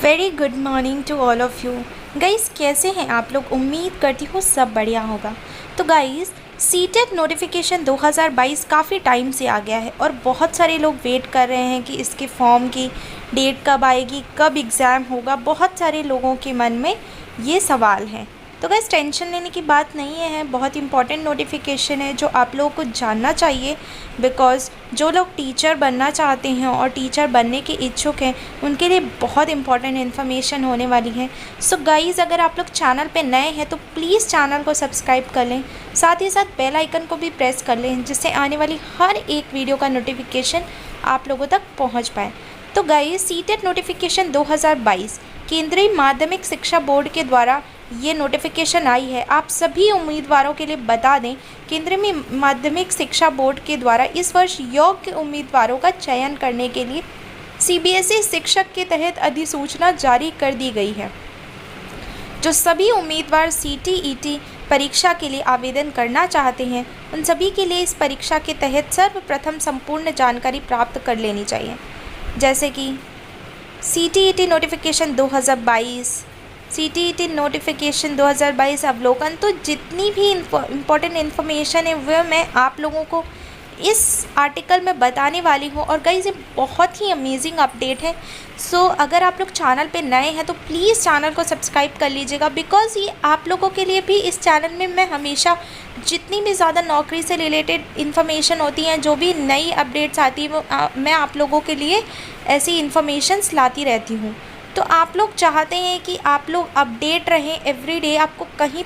Very good morning to all of you. Guys कैसे हैं आप लोग? उम्मीद करती हूँ सब बढ़िया होगा। तो गाइस सीटेट नोटिफिकेशन 2022 काफ़ी टाइम से आ गया है और बहुत सारे लोग वेट कर रहे हैं कि इसके फॉर्म की डेट कब आएगी, कब एग्ज़ाम होगा। बहुत सारे लोगों के मन में ये सवाल है। तो गाइस टेंशन लेने की बात नहीं है, बहुत इंपॉर्टेंट नोटिफिकेशन है जो आप लोगों को जानना चाहिए। बिकॉज़ जो लोग टीचर बनना चाहते हैं और टीचर बनने के इच्छुक हैं उनके लिए बहुत इंपॉर्टेंट इन्फॉर्मेशन होने वाली है। सो गाइज़ अगर आप लोग चैनल पे नए हैं तो प्लीज़ चैनल को सब्सक्राइब कर लें, साथ ही साथ बेल आइकन को भी प्रेस कर लें जिससे आने वाली हर एक वीडियो का नोटिफिकेशन आप लोगों तक पहुँच पाए। तो गाइज़ सीटेट नोटिफिकेशन 2022 केंद्रीय माध्यमिक शिक्षा बोर्ड के द्वारा ये नोटिफिकेशन आई है। आप सभी उम्मीदवारों के लिए बता दें, केंद्रीय माध्यमिक शिक्षा बोर्ड के द्वारा इस वर्ष योग्य उम्मीदवारों का चयन करने के लिए सीबीएसई शिक्षक के तहत अधिसूचना जारी कर दी गई है। जो सभी उम्मीदवार सीटीईटी परीक्षा के लिए आवेदन करना चाहते हैं उन सभी के लिए इस परीक्षा के तहत सर्वप्रथम संपूर्ण जानकारी प्राप्त कर लेनी चाहिए, जैसे कि सीटीईटी नोटिफिकेशन 2022, सीटीईटी नोटिफिकेशन 2022 अवलोकन। तो जितनी भी इम्पोर्टेंट इन्फॉर्मेशन है वह मैं आप लोगों को इस आर्टिकल में बताने वाली हूँ। और गाइस ये बहुत ही अमेजिंग अपडेट है। सो अगर आप लोग चैनल पे नए हैं तो प्लीज़ चैनल को सब्सक्राइब कर लीजिएगा, बिकॉज़ ये आप लोगों के लिए भी इस चैनल में मैं हमेशा जितनी भी ज़्यादा नौकरी से रिलेटेड इन्फॉर्मेशन होती हैं, जो भी नई अपडेट्स आती है वो मैं आप लोगों के लिए ऐसी इन्फॉर्मेशंस लाती रहती हूँ। तो आप लोग चाहते हैं कि आप लोग अपडेट रहें एवरीडे, आपको कहीं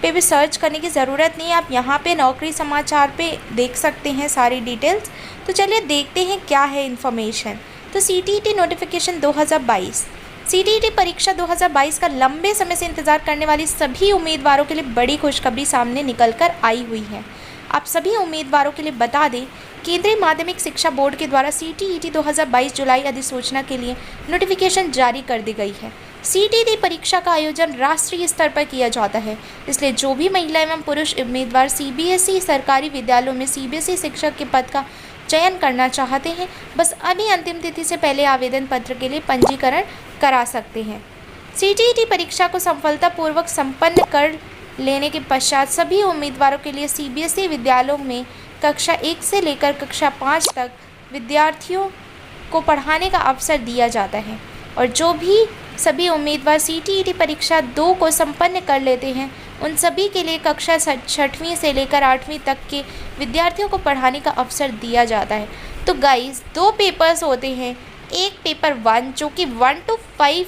पे भी सर्च करने की ज़रूरत नहीं है। आप यहाँ पे नौकरी समाचार पे देख सकते हैं सारी डिटेल्स। तो चलिए देखते हैं क्या है इन्फॉर्मेशन। तो सीटीईटी नोटिफिकेशन 2022, सीटीईटी परीक्षा 2022 का लंबे समय से इंतज़ार करने वाली सभी उम्मीदवारों के लिए बड़ी खुशखबरी सामने निकल कर आई हुई है। आप सभी उम्मीदवारों के लिए बता दें, केंद्रीय माध्यमिक शिक्षा बोर्ड के द्वारा सीटीईटी 2022 जुलाई अधिसूचना के लिए नोटिफिकेशन जारी कर दी गई है। सीटीईटी परीक्षा का आयोजन राष्ट्रीय स्तर पर किया जाता है, इसलिए जो भी महिला एवं पुरुष उम्मीदवार सीबीएसई सरकारी विद्यालयों में सीबीएसई शिक्षक के पद का चयन करना चाहते हैं बस अभी अंतिम तिथि से पहले आवेदन पत्र के लिए पंजीकरण करा सकते हैं। सीटीईटी परीक्षा को सफलतापूर्वक संपन्न कर लेने के पश्चात सभी उम्मीदवारों के लिए सीबीएसई विद्यालयों में कक्षा 1 से लेकर कक्षा 5 तक विद्यार्थियों को पढ़ाने का अवसर दिया जाता है। और जो भी सभी उम्मीदवार सीटीईटी परीक्षा 2 को संपन्न कर लेते हैं उन सभी के लिए कक्षा 6वीं से लेकर 8वीं तक के विद्यार्थियों को पढ़ाने का अवसर दिया जाता है। तो गाइस 2 पेपर्स होते हैं, एक पेपर 1 जो कि 1 to 5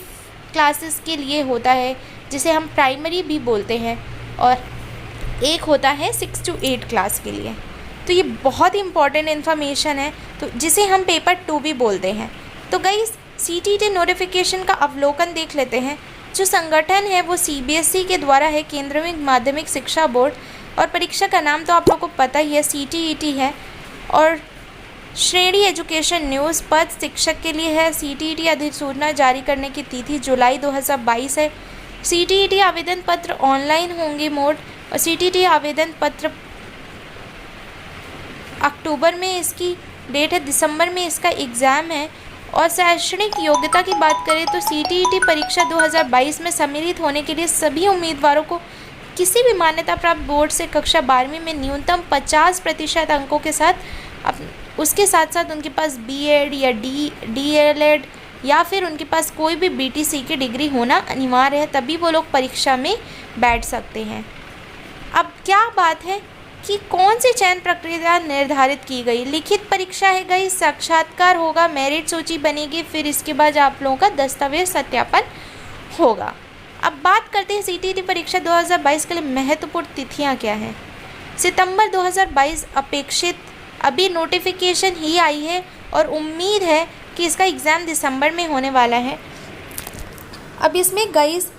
क्लासेस के लिए होता है जिसे हम प्राइमरी भी बोलते हैं, और एक होता है 6 to 8 क्लास के लिए। तो ये बहुत इंपॉर्टेंट इन्फॉर्मेशन है, तो जिसे हम पेपर 2 भी बोलते हैं। तो गाइस सीटीईटी नोटिफिकेशन का अवलोकन देख लेते हैं। जो संगठन है वो सीबीएसई के द्वारा है, केंद्रीय माध्यमिक शिक्षा बोर्ड, और परीक्षा का नाम तो आप लोगों को पता ही है, सीटीईटी है। और श्रेणी एजुकेशन न्यूज़ पद शिक्षक के लिए है। सीटीईटी अधिसूचना जारी करने की तिथि जुलाई 2022 है। सीटीईटी आवेदन पत्र ऑनलाइन होंगे मोड, और सीटीईटी आवेदन पत्र अक्टूबर में इसकी डेट है, दिसंबर में इसका एग्ज़ाम है। और शैक्षणिक योग्यता की बात करें तो सीटीईटी परीक्षा 2022 में सम्मिलित होने के लिए सभी उम्मीदवारों को किसी भी मान्यता प्राप्त बोर्ड से कक्षा 12वीं में न्यूनतम 50% अंकों के साथ उसके साथ साथ उनके पास बीएड या डीएलएड या फिर उनके पास कोई भी बीटीसी की डिग्री होना अनिवार्य है, तभी वो लोग परीक्षा में बैठ सकते हैं। अब क्या बात है कि कौन सी चयन प्रक्रिया निर्धारित की गई? लिखित परीक्षा है गई, साक्षात्कार होगा, मेरिट सूची बनेगी, फिर इसके बाद आप लोगों का दस्तावेज सत्यापन होगा। अब बात करते हैं सीटीईटी परीक्षा 2022 के लिए महत्वपूर्ण तिथियां क्या हैं। सितंबर 2022 अपेक्षित, अभी नोटिफिकेशन ही आई है और उम्मीद है कि इसका एग्ज़ाम दिसंबर में होने वाला है। अब इसमें गाइस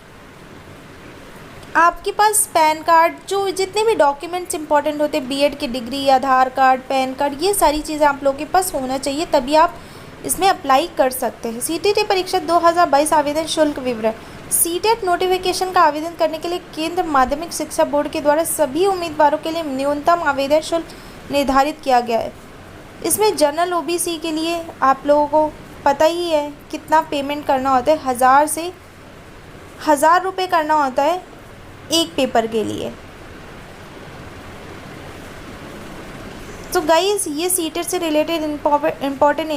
आपके पास पैन कार्ड, जो जितने भी डॉक्यूमेंट्स इंपॉर्टेंट होते हैं, बीएड की डिग्री, आधार कार्ड, पैन कार्ड, ये सारी चीज़ें आप लोगों के पास होना चाहिए, तभी आप इसमें अप्लाई कर सकते हैं। सीटीईटी परीक्षा 2022 आवेदन शुल्क विवरण। सीटेट नोटिफिकेशन का आवेदन करने के लिए केंद्र माध्यमिक शिक्षा बोर्ड के द्वारा सभी उम्मीदवारों के लिए न्यूनतम आवेदन शुल्क निर्धारित किया गया है। इसमें जनरल ओबीसी के लिए आप लोगों को पता ही है कितना पेमेंट करना होता है, 1000 करना होता है एक पेपर के लिए। तो गाइज़ ये सीटेट से रिलेटेड इम्पॉर्टेंट